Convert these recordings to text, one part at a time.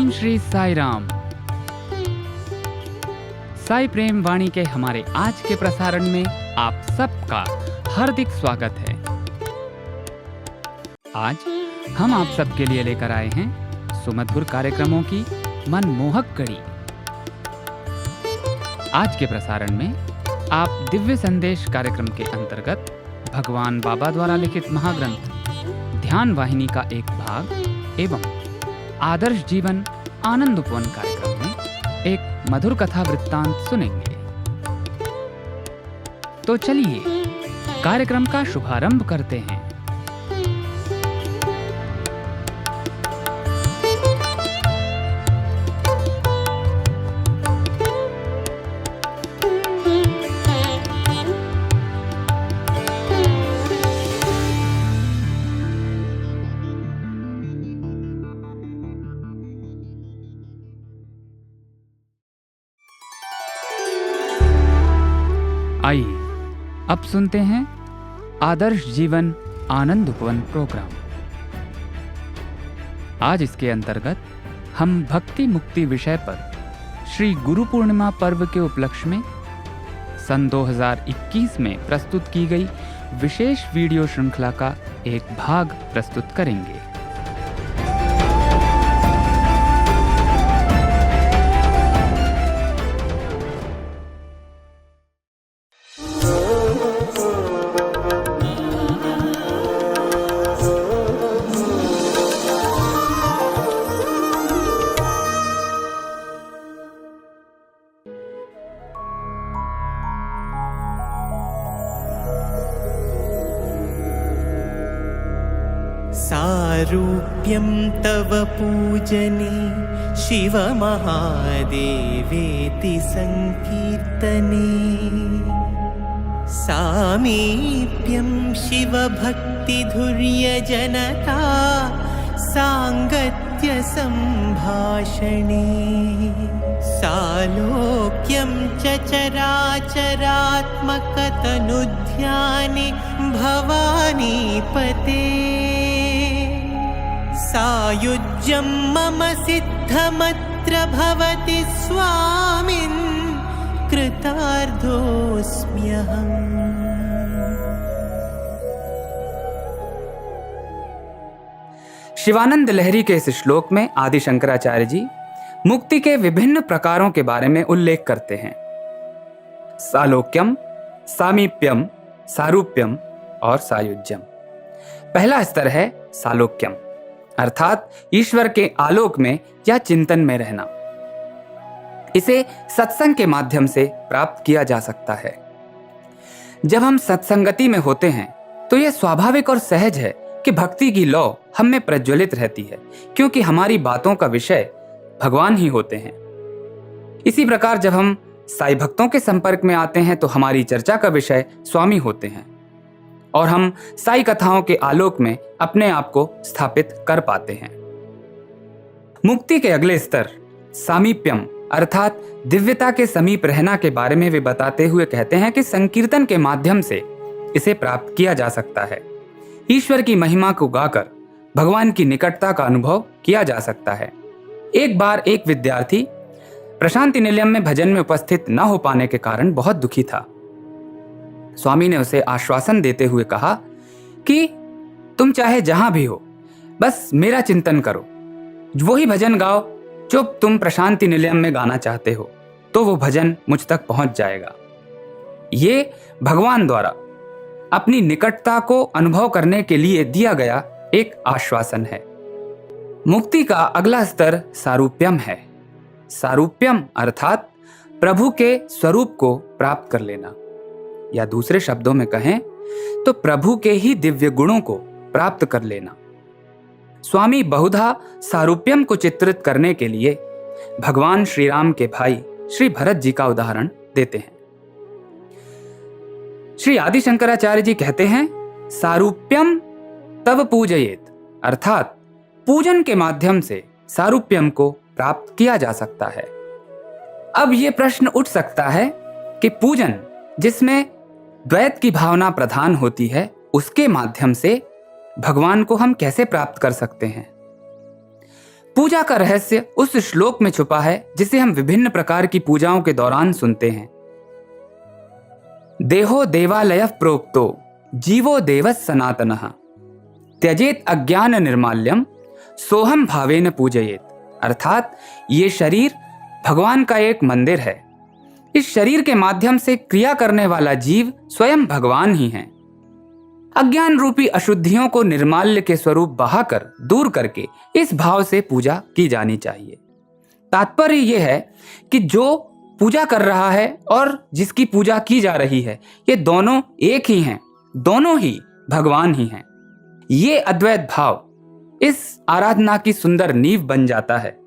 ओम श्री साई राम। साई प्रेम वाणी के हमारे आज के प्रसारण में आप सबका हार्दिक स्वागत है। आज हम आप सबके लिए लेकर आए हैं सुमधुर कार्यक्रमों की मनमोहक कड़ी। आज के प्रसारण में आप दिव्य संदेश कार्यक्रम के अंतर्गत भगवान बाबा द्वारा लिखित महाग्रंथ ध्यान वाहिनी का एक भाग एवं आदर्श जीवन आनंद उपवन कार्यक्रम में एक मधुर कथा वृत्तांत सुनेंगे। तो चलिए कार्यक्रम का शुभारंभ करते हैं। आइए अब सुनते हैं आदर्श जीवन आनंद उपवन प्रोग्राम। आज इसके अंतर्गत हम भक्ति मुक्ति विषय पर श्री गुरु पूर्णिमा पर्व के उपलक्ष्य में सन 2021 में प्रस्तुत की गई विशेष वीडियो श्रृंखला का एक भाग प्रस्तुत करेंगे। सारूप्यं तव पूजने शिवमहादेवेति संकीर्तने सामीप्यं शिवभक्तिधुर्यजनता साङ्गत्य सम्भाषणे सालोक्यं च चराचरात्मकतनुध्याने भवानीपते सायुज्यं मम सिद्धमत्र भवति स्वामिन् कृतार्थोऽस्म्यहम्। शिवानंद लहरी के इस श्लोक में आदि शंकराचार्य जी मुक्ति के विभिन्न प्रकारों के बारे में उल्लेख करते हैं। सालोक्यम, सामीप्यम, सारूप्यम और सायुज्यम। पहला स्तर है सालोक्यम, अर्थात ईश्वर के आलोक में या चिंतन में रहना। इसे सत्संग के माध्यम से प्राप्त किया जा सकता है। जब हम सत्संगति में होते हैं तो यह स्वाभाविक और सहज है कि भक्ति की लौ हम में प्रज्वलित रहती है, क्योंकि हमारी बातों का विषय भगवान ही होते हैं। इसी प्रकार जब हम साई भक्तों के संपर्क में आते हैं तो हमारी चर्चा का विषय स्वामी होते हैं और हम साई कथाओं के आलोक में अपने आप को स्थापित कर पाते हैं। मुक्ति के अगले स्तर सामीप्यम अर्थात दिव्यता के समीप रहना के बारे में वे बताते हुए कहते हैं कि संकीर्तन के माध्यम से इसे प्राप्त किया जा सकता है। ईश्वर की महिमा को गाकर भगवान की निकटता का अनुभव किया जा सकता है। एक बार एक विद्यार्थी प्रशांति निलयम में भजन में उपस्थित न हो पाने के कारण बहुत दुखी था। स्वामी ने उसे आश्वासन देते हुए कहा कि तुम चाहे जहां भी हो, बस मेरा चिंतन करो, वही भजन गाओ जो तुम प्रशांति निलयम में गाना चाहते हो, तो वो भजन मुझ तक पहुंच जाएगा। ये भगवान द्वारा अपनी निकटता को अनुभव करने के लिए दिया गया एक आश्वासन है। मुक्ति का अगला स्तर सारूप्यम है। सारूप्यम अर्थात प्रभु के स्वरूप को प्राप्त कर लेना, या दूसरे शब्दों में कहें तो प्रभु के ही दिव्य गुणों को प्राप्त कर लेना। स्वामी बहुधा सारूप्यम को चित्रित करने के लिए भगवान श्री राम के भाई श्री भरत जी का उदाहरण देते हैं। श्री आदि शंकराचार्य जी कहते हैं सारूप्यम तव पूजयेत, अर्थात पूजन के माध्यम से सारूप्यम को प्राप्त किया जा सकता है। अब यह प्रश्न उठ सकता है कि पूजन जिसमें द्वैत की भावना प्रधान होती है, उसके माध्यम से भगवान को हम कैसे प्राप्त कर सकते हैं। पूजा का रहस्य उस श्लोक में छुपा है जिसे हम विभिन्न प्रकार की पूजाओं के दौरान सुनते हैं। देहो देवालय प्रोक्तो जीवो देव सनातनः त्यजेत अज्ञान निर्माल्यम सोहम भावेन पूजयेत। अर्थात ये शरीर भगवान का एक मंदिर है। इस शरीर के माध्यम से क्रिया करने वाला जीव स्वयं भगवान ही है। अज्ञान रूपी अशुद्धियों को निर्माल्य के स्वरूप बहाकर दूर करके इस भाव से पूजा की जानी चाहिए। तात्पर्य यह है कि जो पूजा कर रहा है और जिसकी पूजा की जा रही है, ये दोनों एक ही हैं, दोनों ही भगवान ही हैं। ये अद्वैत भाव इस आराधना की सुंदर नींव बन जाता है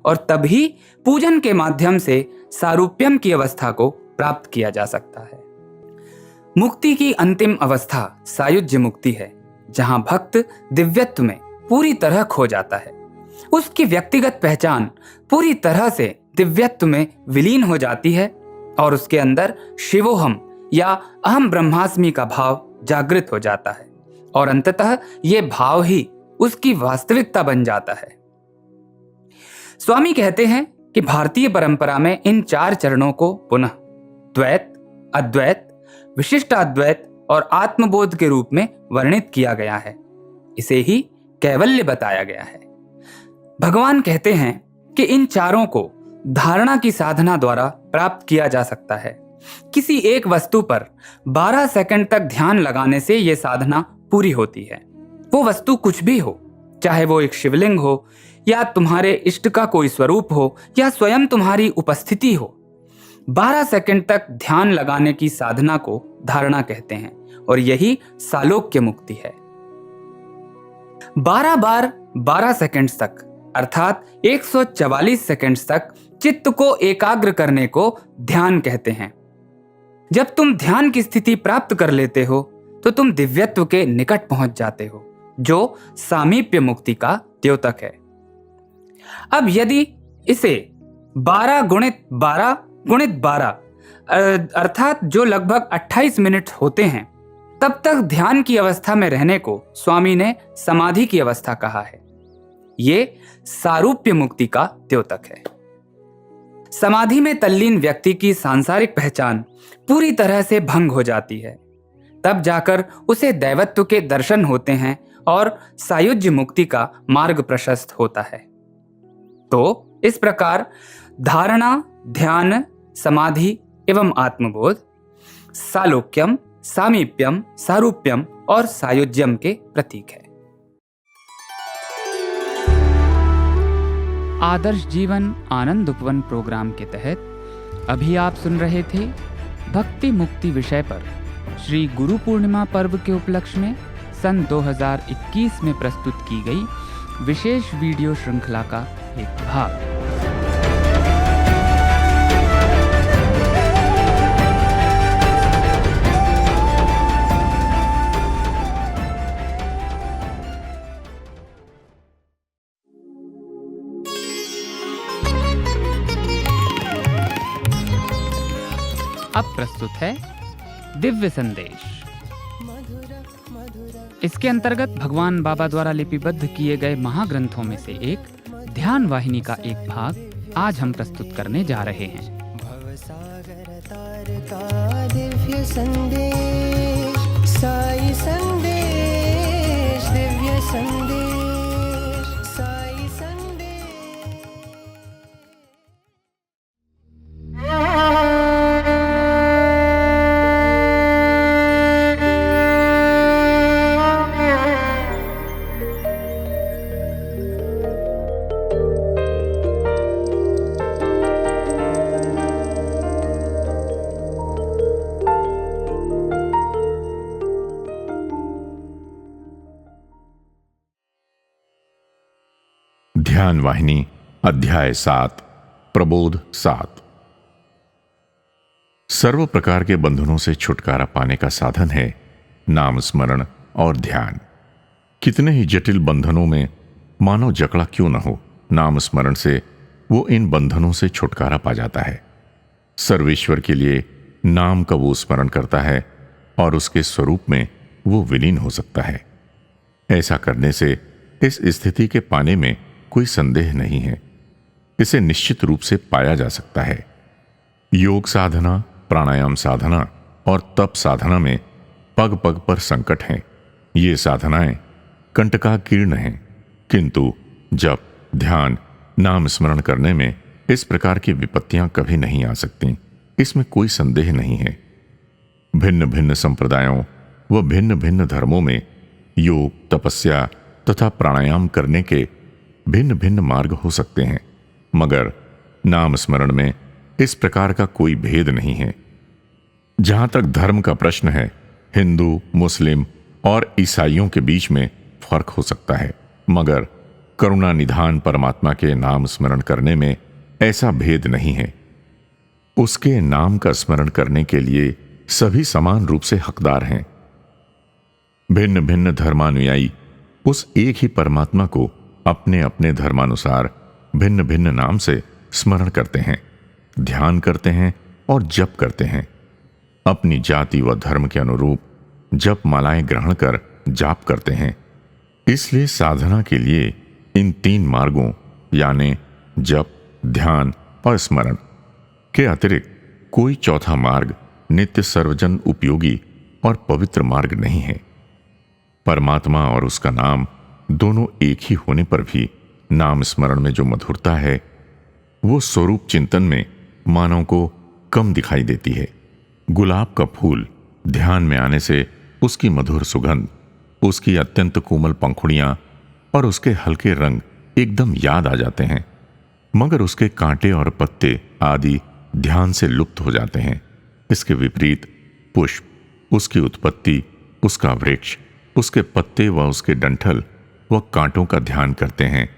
और तभी पूजन के माध्यम से सारूप्यम की अवस्था को प्राप्त किया जा सकता है। मुक्ति की अंतिम अवस्था सायुज्य मुक्ति है, जहां भक्त दिव्यत्व में पूरी तरह खो जाता है। उसकी व्यक्तिगत पहचान पूरी तरह से दिव्यत्व में विलीन हो जाती है और उसके अंदर शिवोहम या अहम ब्रह्मास्मि का भाव जागृत हो जाता है और अंततः ये भाव ही उसकी वास्तविकता बन जाता है। स्वामी कहते हैं कि भारतीय परंपरा में इन 4 चरणों को पुनः द्वैत, अद्वैत, विशिष्ट अद्वैत और आत्मबोध के रूप में वर्णित किया गया है। इसे ही कैवल्य बताया गया है। भगवान कहते हैं कि इन चारों को धारणा की साधना द्वारा प्राप्त किया जा सकता है। किसी एक वस्तु पर 12 सेकंड तक ध्यान लगाने से यह साधना पूरी होती है। वो वस्तु कुछ भी हो, चाहे वो एक शिवलिंग हो या तुम्हारे इष्ट का कोई स्वरूप हो या स्वयं तुम्हारी उपस्थिति हो, 12 सेकंड तक ध्यान लगाने की साधना को धारणा कहते हैं और यही सालोक्य मुक्ति है। 12 बार 12 सेकंड्स तक अर्थात 144 सेकंड्स तक चित्त को एकाग्र करने को ध्यान कहते हैं। जब तुम ध्यान की स्थिति प्राप्त कर लेते हो तो तुम दिव्यत्व के निकट पहुंच जाते हो, जो सामीप्य मुक्ति का द्योतक है। अब यदि इसे 12 गुणित 12 गुणित 12 अर्थात जो लगभग 28 मिनट होते हैं, तब तक ध्यान की अवस्था में रहने को स्वामी ने समाधि की अवस्था कहा है। ये सारूप्य मुक्ति का द्योतक है। समाधि में तल्लीन व्यक्ति की सांसारिक पहचान पूरी तरह से भंग हो जाती है। तब जाकर उसे दैवत्व के दर्शन होते हैं और सायुज्य मुक्ति का मार्ग प्रशस्त होता है। तो इस प्रकार धारणा, ध्यान, समाधि एवं आत्मबोध सालोक्यम, सामीप्यम, सारूप्यम और सायुज्यम के प्रतीक है। आदर्श जीवन आनंद उपवन प्रोग्राम के तहत अभी आप सुन रहे थे भक्ति मुक्ति विषय पर श्री गुरु पूर्णिमा पर्व के उपलक्ष्य में सन 2021 में प्रस्तुत की गई विशेष वीडियो श्रृंखला का एक भाग। अब प्रस्तुत है दिव्य संदेश। इसके अंतर्गत भगवान बाबा द्वारा लिपिबद्ध किए गए महाग्रंथों में से एक ध्यान वाहिनी का एक भाग आज हम प्रस्तुत करने जा रहे हैं। दिव्य संदेश, साई संदेश, दिव्य संदेश, साई संदेश। ध्यान वाहिनी अध्याय 7 प्रबोध 7। सर्व प्रकार के बंधनों से छुटकारा पाने का साधन है नाम स्मरण और ध्यान। कितने ही जटिल बंधनों में मानव जकड़ा क्यों न हो, नाम स्मरण से वो इन बंधनों से छुटकारा पा जाता है। सर्वेश्वर के लिए नाम का वो स्मरण करता है और उसके स्वरूप में वो विलीन हो सकता है। ऐसा करने से इस स्थिति के पाने में कोई संदेह नहीं है, इसे निश्चित रूप से पाया जा सकता है। योग साधना, प्राणायाम साधना और तप साधना में पग पग पर संकट हैं। ये साधनाएं कंटकाकीर्ण हैं, किंतु जब ध्यान, नाम स्मरण करने में इस प्रकार की विपत्तियां कभी नहीं आ सकती, इसमें कोई संदेह नहीं है। भिन्न भिन्न संप्रदायों व भिन्न भिन्न धर्मों में योग, तपस्या तथा प्राणायाम करने के भिन्न भिन्न मार्ग हो सकते हैं, मगर नाम स्मरण में इस प्रकार का कोई भेद नहीं है। जहां तक धर्म का प्रश्न है, हिंदू, मुस्लिम और ईसाइयों के बीच में फर्क हो सकता है, मगर करुणा निधान परमात्मा के नाम स्मरण करने में ऐसा भेद नहीं है। उसके नाम का स्मरण करने के लिए सभी समान रूप से हकदार हैं। भिन्न भिन्न धर्मानुयायी उस एक ही परमात्मा को अपने अपने धर्मानुसार भिन्न भिन्न नाम से स्मरण करते हैं, ध्यान करते हैं और जप करते हैं। अपनी जाति व धर्म के अनुरूप जप मालाएं ग्रहण कर जाप करते हैं। इसलिए साधना के लिए इन 3 मार्गों यानी जप, ध्यान और स्मरण के अतिरिक्त कोई चौथा मार्ग नित्य सर्वजन उपयोगी और पवित्र मार्ग नहीं है। परमात्मा और उसका नाम दोनों एक ही होने पर भी नाम स्मरण में जो मधुरता है, वो स्वरूप चिंतन में मानव को कम दिखाई देती है। गुलाब का फूल ध्यान में आने से उसकी मधुर सुगंध, उसकी अत्यंत कोमल पंखुड़ियां और उसके हल्के रंग एकदम याद आ जाते हैं, मगर उसके कांटे और पत्ते आदि ध्यान से लुप्त हो जाते हैं। इसके विपरीत पुष्प, उसकी उत्पत्ति, उसका वृक्ष, उसके पत्ते व उसके डंठल व कांटों का ध्यान करते हैं,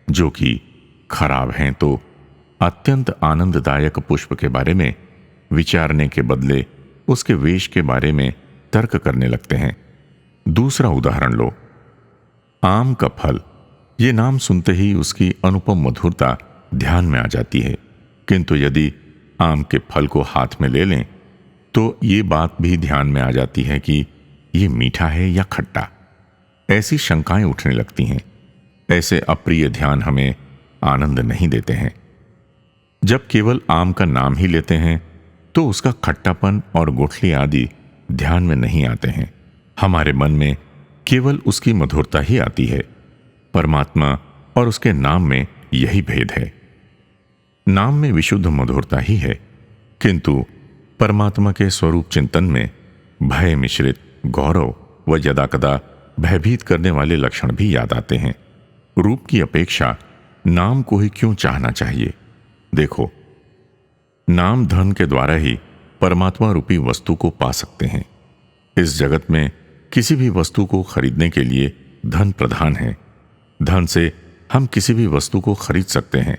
जो कि खराब हैं तो अत्यंत आनंददायक पुष्प के बारे में विचारने के बदले उसके वेश के बारे में तर्क करने लगते हैं। दूसरा उदाहरण लो, आम का फल। ये नाम सुनते ही उसकी अनुपम मधुरता ध्यान में आ जाती है, किंतु यदि आम के फल को हाथ में ले लें तो ये बात भी ध्यान में आ जाती है कि ये मीठा है या खट्टा। ऐसी शंकाएं उठने लगती हैं। ऐसे अप्रिय ध्यान हमें आनंद नहीं देते हैं। जब केवल आम का नाम ही लेते हैं तो उसका खट्टापन और गुठली आदि ध्यान में नहीं आते हैं। हमारे मन में केवल उसकी मधुरता ही आती है। परमात्मा और उसके नाम में यही भेद है। नाम में विशुद्ध मधुरता ही है, किंतु परमात्मा के स्वरूप चिंतन में भय मिश्रित गौरव व यदाकदा भयभीत करने वाले लक्षण भी याद आते हैं। रूप की अपेक्षा नाम को ही क्यों चाहना चाहिए? देखो, नाम धन के द्वारा ही परमात्मा रूपी वस्तु को पा सकते हैं। इस जगत में किसी भी वस्तु को खरीदने के लिए धन प्रधान है। धन से हम किसी भी वस्तु को खरीद सकते हैं।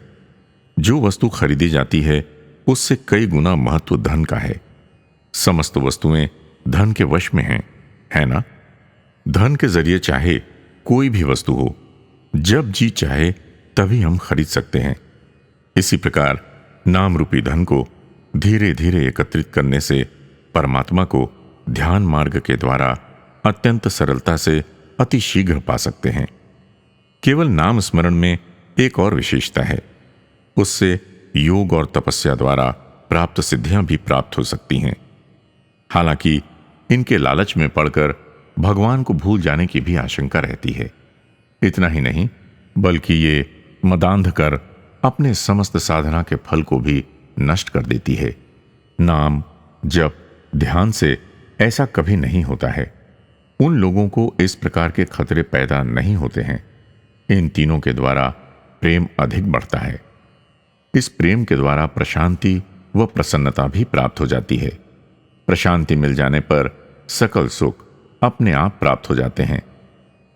जो वस्तु खरीदी जाती है उससे कई गुना महत्व धन का है। समस्त वस्तुएं धन के वश में हैं, है ना? धन के जरिए चाहे कोई भी वस्तु हो, जब जी चाहे तभी हम खरीद सकते हैं। इसी प्रकार नाम रूपी धन को धीरे धीरे एकत्रित करने से परमात्मा को ध्यान मार्ग के द्वारा अत्यंत सरलता से अति शीघ्र पा सकते हैं। केवल नाम स्मरण में एक और विशेषता है, उससे योग और तपस्या द्वारा प्राप्त सिद्धियां भी प्राप्त हो सकती हैं। हालांकि इनके लालच में पड़कर भगवान को भूल जाने की भी आशंका रहती है। इतना ही नहीं, बल्कि ये मदांध कर अपने समस्त साधना के फल को भी नष्ट कर देती है। नाम, जप, ध्यान से ऐसा कभी नहीं होता है। उन लोगों को इस प्रकार के खतरे पैदा नहीं होते हैं। इन तीनों के द्वारा प्रेम अधिक बढ़ता है। इस प्रेम के द्वारा प्रशांति व प्रसन्नता भी प्राप्त हो जाती है। प्रशांति मिल जाने पर सकल सुख अपने आप प्राप्त हो जाते हैं।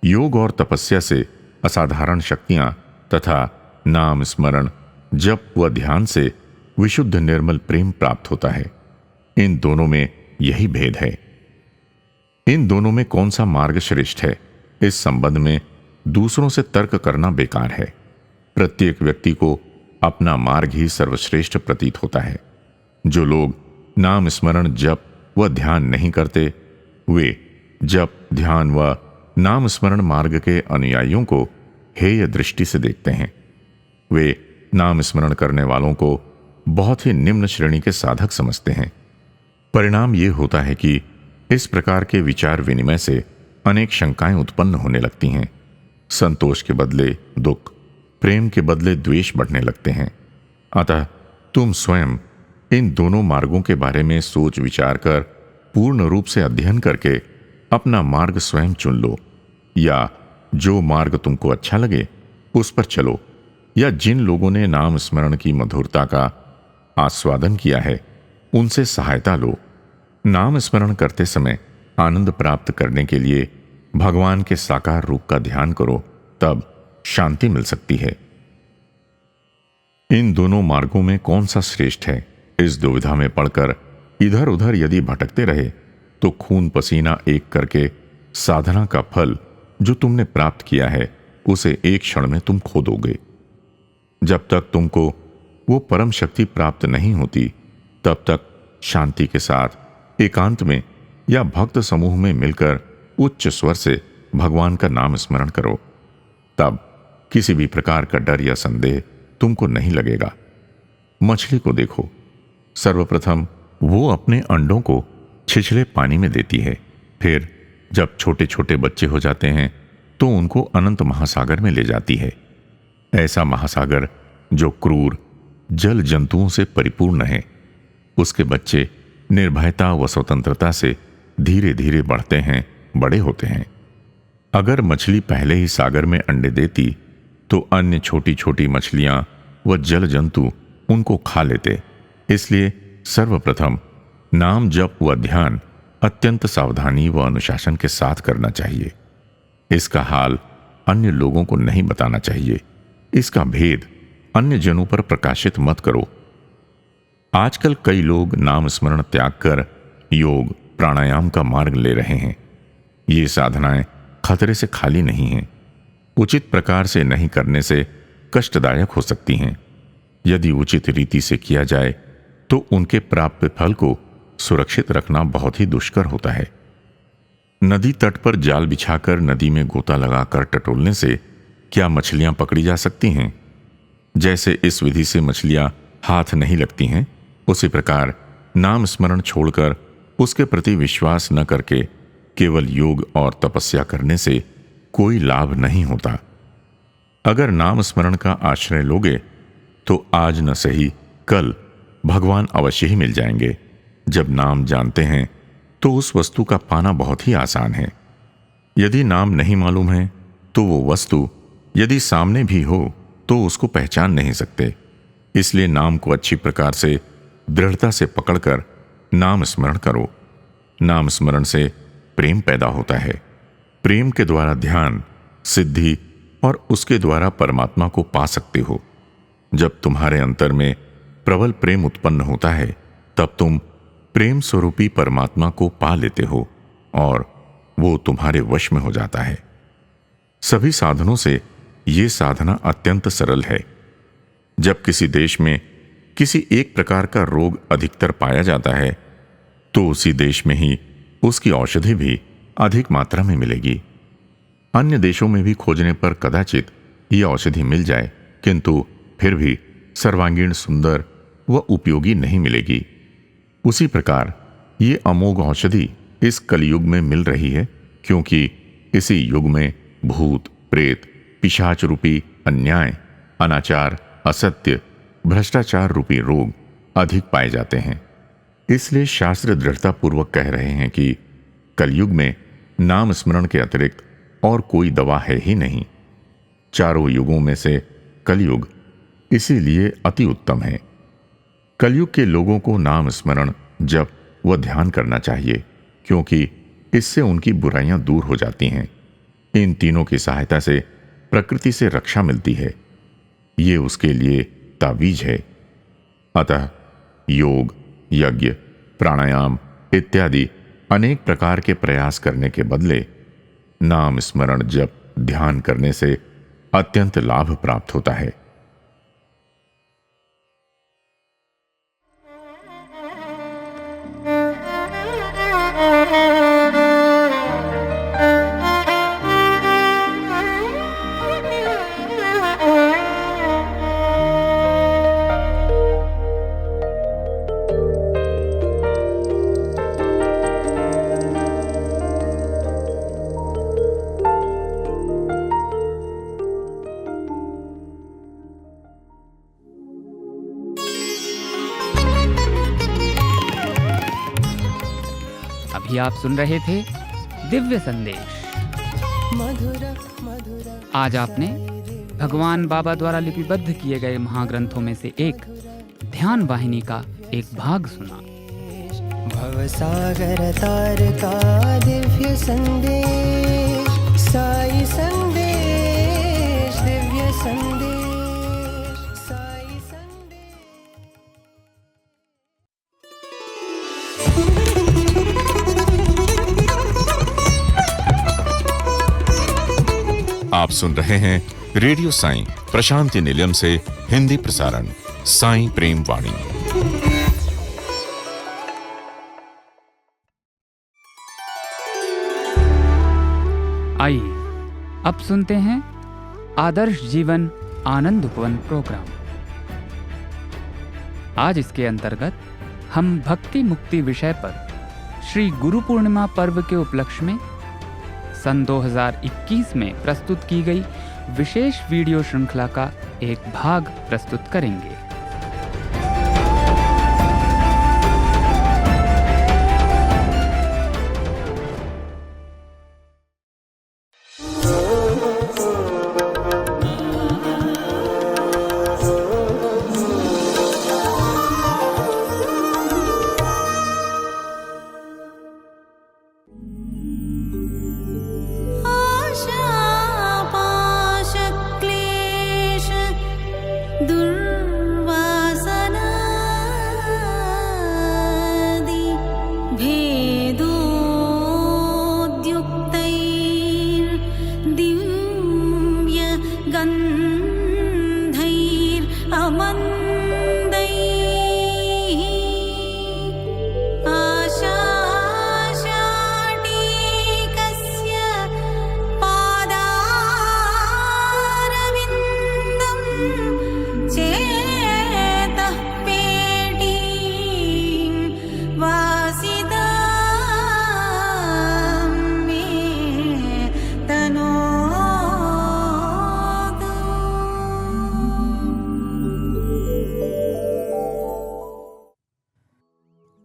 योग और तपस्या से असाधारण शक्तियां तथा नाम स्मरण, जप व ध्यान से विशुद्ध निर्मल प्रेम प्राप्त होता है। इन दोनों में यही भेद है। इन दोनों में कौन सा मार्ग श्रेष्ठ है, इस संबंध में दूसरों से तर्क करना बेकार है। प्रत्येक व्यक्ति को अपना मार्ग ही सर्वश्रेष्ठ प्रतीत होता है। जो लोग नाम स्मरण, जप व ध्यान नहीं करते, वे जप, ध्यान व नाम स्मरण मार्ग के अनुयायियों को हेय दृष्टि से देखते हैं। वे नाम स्मरण करने वालों को बहुत ही निम्न श्रेणी के साधक समझते हैं। परिणाम ये होता है कि इस प्रकार के विचार विनिमय से अनेक शंकाएं उत्पन्न होने लगती हैं। संतोष के बदले दुख, प्रेम के बदले द्वेष बढ़ने लगते हैं। अतः तुम स्वयं इन दोनों मार्गों के बारे में सोच विचार कर पूर्ण रूप से अध्ययन करके अपना मार्ग स्वयं चुन लो, या जो मार्ग तुमको अच्छा लगे उस पर चलो, या जिन लोगों ने नाम स्मरण की मधुरता का आस्वादन किया है उनसे सहायता लो। नाम स्मरण करते समय आनंद प्राप्त करने के लिए भगवान के साकार रूप का ध्यान करो, तब शांति मिल सकती है। इन दोनों मार्गों में कौन सा श्रेष्ठ है, इस दुविधा में पड़कर इधर उधर यदि भटकते रहे तो खून पसीना एक करके साधना का फल जो तुमने प्राप्त किया है उसे एक क्षण में तुम खो दोगे। जब तक तुमको वो परम शक्ति प्राप्त नहीं होती तब तक शांति के साथ एकांत में या भक्त समूह में मिलकर उच्च स्वर से भगवान का नाम स्मरण करो। तब किसी भी प्रकार का डर या संदेह तुमको नहीं लगेगा। मछली को देखो, सर्वप्रथम वो अपने अंडों को छिछले पानी में देती है, फिर जब छोटे छोटे बच्चे हो जाते हैं तो उनको अनंत महासागर में ले जाती है। ऐसा महासागर जो क्रूर जल जंतुओं से परिपूर्ण है, उसके बच्चे निर्भयता व स्वतंत्रता से धीरे धीरे बढ़ते हैं, बड़े होते हैं। अगर मछली पहले ही सागर में अंडे देती तो अन्य छोटी छोटी मछलियां व जल जंतु उनको खा लेते। इसलिए सर्वप्रथम नाम जप व ध्यान अत्यंत सावधानी व अनुशासन के साथ करना चाहिए। इसका हाल अन्य लोगों को नहीं बताना चाहिए। इसका भेद अन्य जनों पर प्रकाशित मत करो। आजकल कई लोग नाम स्मरण त्याग कर योग प्राणायाम का मार्ग ले रहे हैं। ये साधनाएं खतरे से खाली नहीं हैं। उचित प्रकार से नहीं करने से कष्टदायक हो सकती हैं। यदि उचित रीति से किया जाए तो उनके प्राप्त फल को सुरक्षित रखना बहुत ही दुष्कर होता है। नदी तट पर जाल बिछाकर नदी में गोता लगाकर टटोलने से क्या मछलियां पकड़ी जा सकती हैं? जैसे इस विधि से मछलियां हाथ नहीं लगती हैं, उसी प्रकार नाम स्मरण छोड़कर उसके प्रति विश्वास न करके केवल योग और तपस्या करने से कोई लाभ नहीं होता। अगर नाम स्मरण का आश्रय लोगे तो आज न सही कल भगवान अवश्य ही मिल जाएंगे। जब नाम जानते हैं तो उस वस्तु का पाना बहुत ही आसान है। यदि नाम नहीं मालूम है तो वो वस्तु यदि सामने भी हो तो उसको पहचान नहीं सकते। इसलिए नाम को अच्छी प्रकार से दृढ़ता से पकड़कर नाम स्मरण करो। नाम स्मरण से प्रेम पैदा होता है। प्रेम के द्वारा ध्यान, सिद्धि और उसके द्वारा परमात्मा को पा सकते हो। जब तुम्हारे अंतर में प्रबल प्रेम उत्पन्न होता है तब तुम प्रेम स्वरूपी परमात्मा को पा लेते हो और वो तुम्हारे वश में हो जाता है। सभी साधनों से ये साधना अत्यंत सरल है। जब किसी देश में किसी एक प्रकार का रोग अधिकतर पाया जाता है तो उसी देश में ही उसकी औषधि भी अधिक मात्रा में मिलेगी। अन्य देशों में भी खोजने पर कदाचित यह औषधि मिल जाए, किंतु फिर भी सर्वांगीण सुंदर व उपयोगी नहीं मिलेगी। उसी प्रकार ये अमोघ औषधि इस कलयुग में मिल रही है, क्योंकि इसी युग में भूत, प्रेत, पिशाच रूपी अन्याय, अनाचार, असत्य, भ्रष्टाचार रूपी रोग अधिक पाए जाते हैं। इसलिए शास्त्र दृढ़ता पूर्वक कह रहे हैं कि कलयुग में नाम स्मरण के अतिरिक्त और कोई दवा है ही नहीं। चारों युगों में से कलयुग इसीलिए अति उत्तम है। कलयुग के लोगों को नाम स्मरण, जप व ध्यान करना चाहिए, क्योंकि इससे उनकी बुराइयां दूर हो जाती हैं। इन तीनों की सहायता से प्रकृति से रक्षा मिलती है। ये उसके लिए तावीज है। अतः योग, यज्ञ, प्राणायाम इत्यादि अनेक प्रकार के प्रयास करने के बदले नाम स्मरण, जप, ध्यान करने से अत्यंत लाभ प्राप्त होता है। अभी आप सुन रहे थे दिव्य संदेश। मधुर मधुर आज आपने भगवान बाबा द्वारा लिपिबद्ध किए गए महाग्रंथों में से एक ध्यान वाहिनी का एक भाग सुना। भवसागर तार का दिव्य संदेश, साई संदेश, दिव्य संदेश, साई संदेश। आप सुन रहे हैं रेडियो साईं प्रशांति निलयम से हिंदी प्रसारण साईं प्रेम वाणी। आइए अब सुनते हैं आदर्श जीवन आनंद उपवन प्रोग्राम। आज इसके अंतर्गत हम भक्ति मुक्ति विषय पर श्री गुरु पूर्णिमा पर्व के उपलक्ष्य में सन 2021 में प्रस्तुत की गई विशेष वीडियो श्रृंखला का एक भाग प्रस्तुत करेंगे।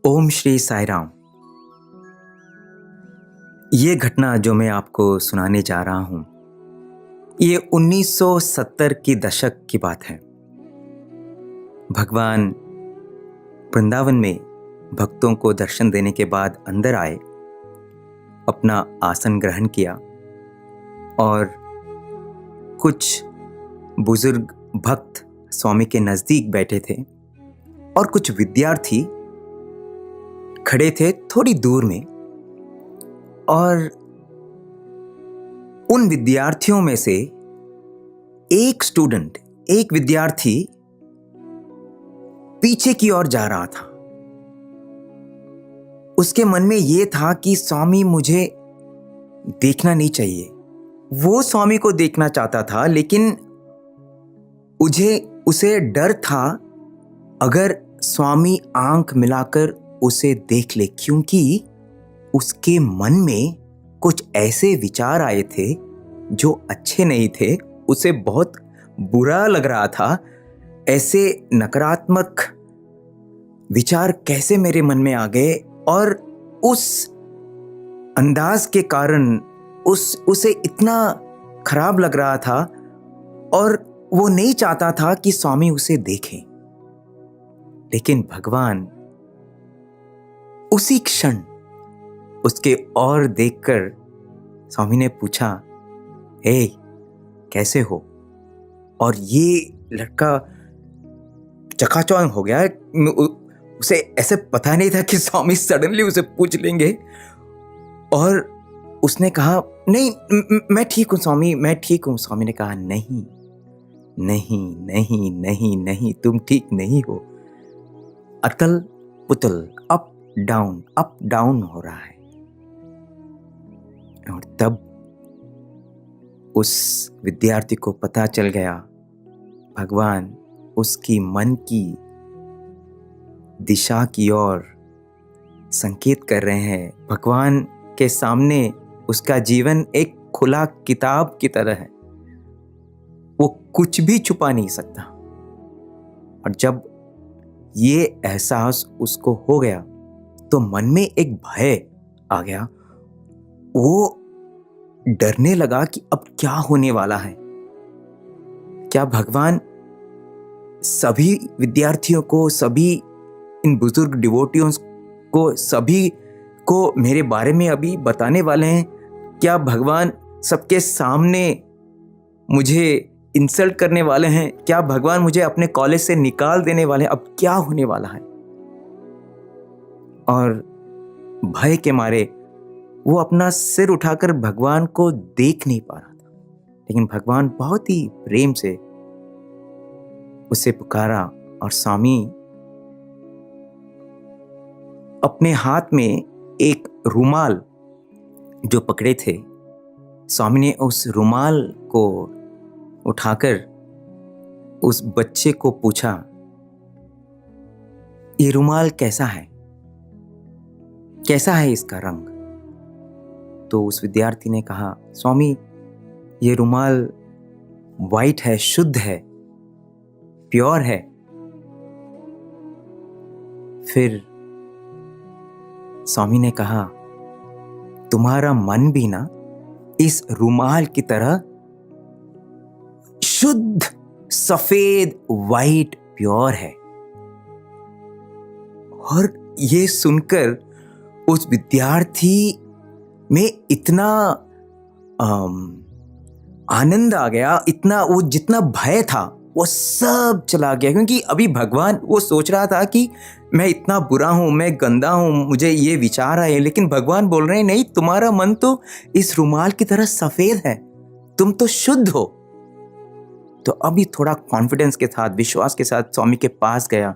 ओम श्री साई राम। ये घटना जो मैं आपको सुनाने जा रहा हूं, ये 1970 की दशक की बात है। भगवान वृंदावन में भक्तों को दर्शन देने के बाद अंदर आए, अपना आसन ग्रहण किया और कुछ बुजुर्ग भक्त स्वामी के नजदीक बैठे थे और कुछ विद्यार्थी खड़े थे थोड़ी दूर में। और उन विद्यार्थियों में से एक विद्यार्थी पीछे की ओर जा रहा था। उसके मन में यह था कि स्वामी मुझे देखना नहीं चाहिए। वो स्वामी को देखना चाहता था, लेकिन उसे डर था अगर स्वामी आंख मिलाकर उसे देख ले, क्योंकि उसके मन में कुछ ऐसे विचार आए थे जो अच्छे नहीं थे। उसे बहुत बुरा लग रहा था, ऐसे नकारात्मक विचार कैसे मेरे मन में आ गए। और उस अंदाज के कारण उसे इतना खराब लग रहा था और वो नहीं चाहता था कि स्वामी उसे देखें। लेकिन भगवान उसी क्षण उसके ओर देखकर स्वामी ने पूछा, हे कैसे हो? और ये लड़का चकाचौंध हो गया। उसे ऐसे पता नहीं था कि स्वामी सडनली उसे पूछ लेंगे। और उसने कहा, नहीं मैं ठीक हूं स्वामी, मैं ठीक हूं। स्वामी ने कहा, नहीं नहीं नहीं नहीं नहीं, तुम ठीक नहीं हो। अतल पुतल, अप डाउन हो रहा है। और तब उस विद्यार्थी को पता चल गया, भगवान उसकी मन की दिशा की ओर संकेत कर रहे हैं। भगवान के सामने उसका जीवन एक खुला किताब की तरह है, वो कुछ भी छुपा नहीं सकता। और जब ये एहसास उसको हो गया तो मन में एक भय आ गया। वो डरने लगा कि अब क्या होने वाला है। क्या भगवान सभी विद्यार्थियों को, सभी इन बुजुर्ग डिवोटियों को, सभी को मेरे बारे में अभी बताने वाले हैं? क्या भगवान सबके सामने मुझे इंसल्ट करने वाले हैं? क्या भगवान मुझे अपने कॉलेज से निकाल देने वाले हैं? अब क्या होने वाला है? और भय के मारे वो अपना सिर उठाकर भगवान को देख नहीं पा रहा था। लेकिन भगवान बहुत ही प्रेम से उसे पुकारा और स्वामी अपने हाथ में एक रुमाल जो पकड़े थे, स्वामी ने उस रुमाल को उठाकर उस बच्चे को पूछा, ये रुमाल कैसा है? कैसा है इसका रंग? तो उस विद्यार्थी ने कहा, स्वामी ये रुमाल वाइट है, शुद्ध है, प्योर है। फिर स्वामी ने कहा, तुम्हारा मन भी ना इस रुमाल की तरह शुद्ध, सफेद, वाइट, प्योर है। और ये सुनकर उस विद्यार्थी में इतना आनंद आ गया, इतना वो जितना भय था वो सब चला गया। क्योंकि अभी भगवान वो सोच रहा था कि मैं इतना बुरा हूं, मैं गंदा हूं, मुझे ये विचार आए। लेकिन भगवान बोल रहे हैं, नहीं, तुम्हारा मन तो इस रुमाल की तरह सफेद है, तुम तो शुद्ध हो। तो अभी थोड़ा कॉन्फिडेंस के साथ, विश्वास के साथ स्वामी के पास गया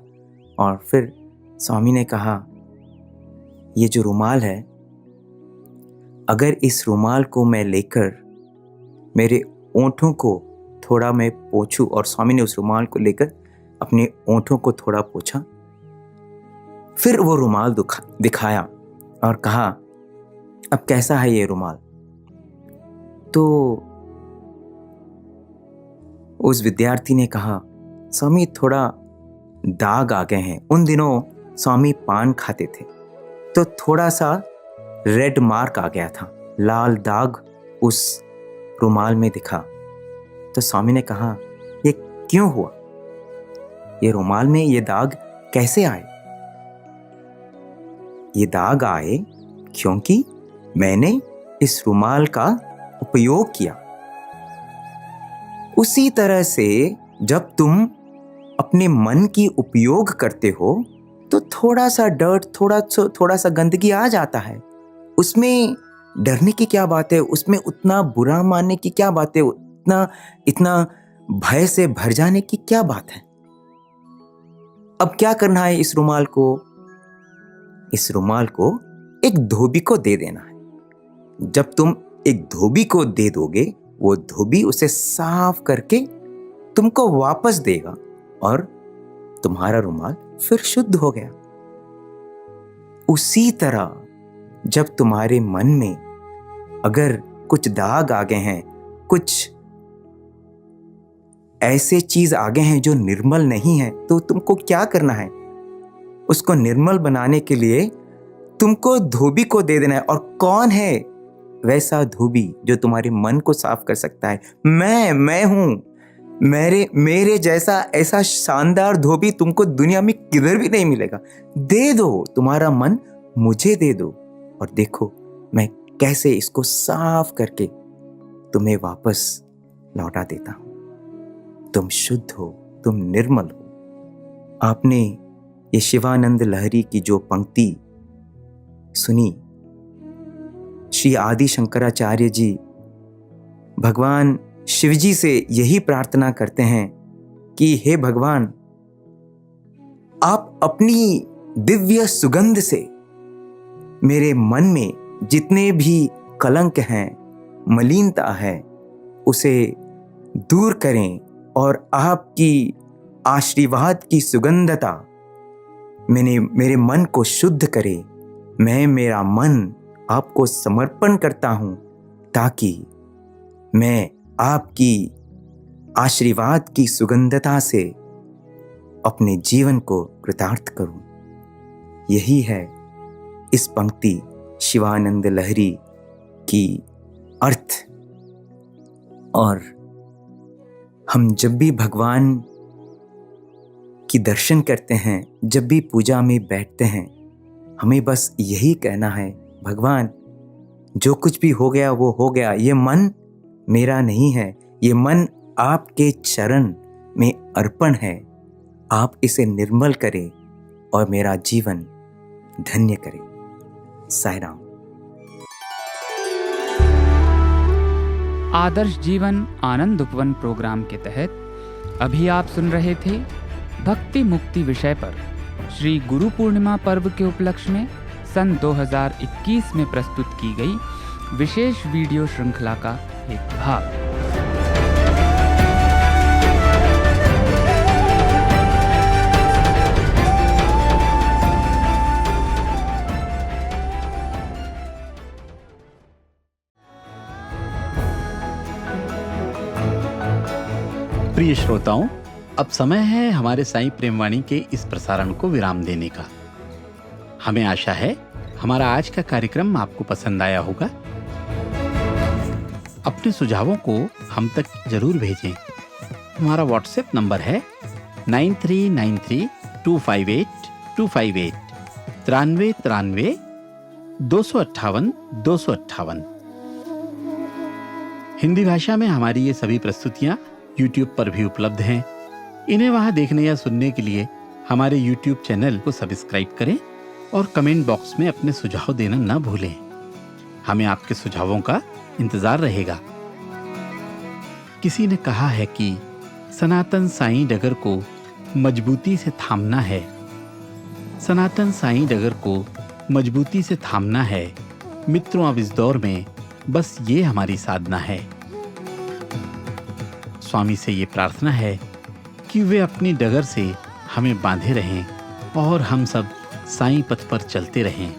और फिर स्वामी ने कहा, ये जो रुमाल है, अगर इस रुमाल को मैं लेकर मेरे ओंठों को थोड़ा मैं पोंछूं, और स्वामी ने उस रुमाल को लेकर अपने ओंठों को थोड़ा पोंछा, फिर वो रुमाल दिखाया और कहा, अब कैसा है ये रुमाल? तो उस विद्यार्थी ने कहा, स्वामी थोड़ा दाग आ गए हैं। उन दिनों स्वामी पान खाते थे तो थोड़ा सा रेड मार्क आ गया था, लाल दाग उस रुमाल में दिखा। तो स्वामी ने कहा, ये क्यों हुआ? ये रुमाल में ये दाग कैसे आए? ये दाग आए क्योंकि मैंने इस रुमाल का उपयोग किया। उसी तरह से जब तुम अपने मन की उपयोग करते हो तो थोड़ा सा डर्ट, थोड़ा सा गंदगी आ जाता है। उसमें डरने की क्या बात है? उसमें उतना बुरा मानने की क्या बात है? इतना भय से भर जाने की क्या बात है? अब क्या करना है? इस रुमाल को एक धोबी को दे देना है। जब तुम एक धोबी को दे दोगे, वो धोबी उसे साफ करके तुमको वापस देगा और तुम्हारा रुमाल फिर शुद्ध हो गया। उसी तरह जब तुम्हारे मन में अगर कुछ दाग आ गए हैं, कुछ ऐसे चीज आ गए हैं जो निर्मल नहीं है, तो तुमको क्या करना है? उसको निर्मल बनाने के लिए तुमको धोबी को दे देना है। और कौन है वैसा धोबी जो तुम्हारे मन को साफ कर सकता है? मैं हूं। मेरे जैसा ऐसा शानदार धोबी तुमको दुनिया में किधर भी नहीं मिलेगा। दे दो तुम्हारा मन, मुझे दे दो, और देखो मैं कैसे इसको साफ करके तुम्हें वापस लौटा देता हूं। तुम शुद्ध हो, तुम निर्मल हो। आपने ये शिवानंद लहरी की जो पंक्ति सुनी, श्री आदि शंकराचार्य जी भगवान शिवजी से यही प्रार्थना करते हैं कि हे भगवान, आप अपनी दिव्य सुगंध से मेरे मन में जितने भी कलंक हैं, मलिनता है, उसे दूर करें और आपकी आशीर्वाद की सुगंधता मेरे मन को शुद्ध करे। मैं मेरा मन आपको समर्पण करता हूं ताकि मैं आपकी आशीर्वाद की सुगंधता से अपने जीवन को कृतार्थ करूं। यही है इस पंक्ति शिवानंद लहरी की अर्थ। और हम जब भी भगवान की दर्शन करते हैं, जब भी पूजा में बैठते हैं, हमें बस यही कहना है, भगवान जो कुछ भी हो गया वो हो गया, ये मन मेरा नहीं है, ये मन आपके चरण में अर्पण है, आप इसे निर्मल करें और मेरा जीवन धन्य करें। साईं राम। आदर्श जीवन आनंद उपवन प्रोग्राम के तहत अभी आप सुन रहे थे भक्ति मुक्ति विषय पर श्री गुरु पूर्णिमा पर्व के उपलक्ष्य में सन 2021 में प्रस्तुत की गई विशेष वीडियो श्रृंखला का एक भाग। प्रिय श्रोताओं, अब समय है हमारे साईं प्रेमवाणी के इस प्रसारण को विराम देने का। हमें आशा है हमारा आज का कार्यक्रम आपको पसंद आया होगा। अपने सुझावों को हम तक जरूर भेजें। हमारा व्हाट्सएप नंबर है 9393258258 9393 258 258। हिंदी भाषा में हमारी ये सभी प्रस्तुतियां YouTube पर भी उपलब्ध हैं। इन्हें वहां देखने या सुनने के लिए हमारे YouTube चैनल को सब्सक्राइब करें और कमेंट बॉक्स में अपने सुझाव देना न भूलें। हमें आपके सुझावों का इंतजार रहेगा। किसी ने कहा है कि सनातन साईं डगर को मजबूती से थामना है। सनातन साईं डगर को मजबूती से थामना है। मित्रों, अब इस दौर में बस ये हमारी साधना है। स्वामी से ये प्रार्थना है कि वे अपनी डगर से हमें बांधे रहें और हम सब साईं पथ पर चलते रहें।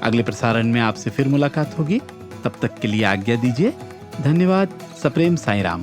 अगले प्रसारण में आपसे फिर मुलाकात होगी। तब तक के लिए आज्ञा दीजिए। धन्यवाद। सप्रेम साईं राम।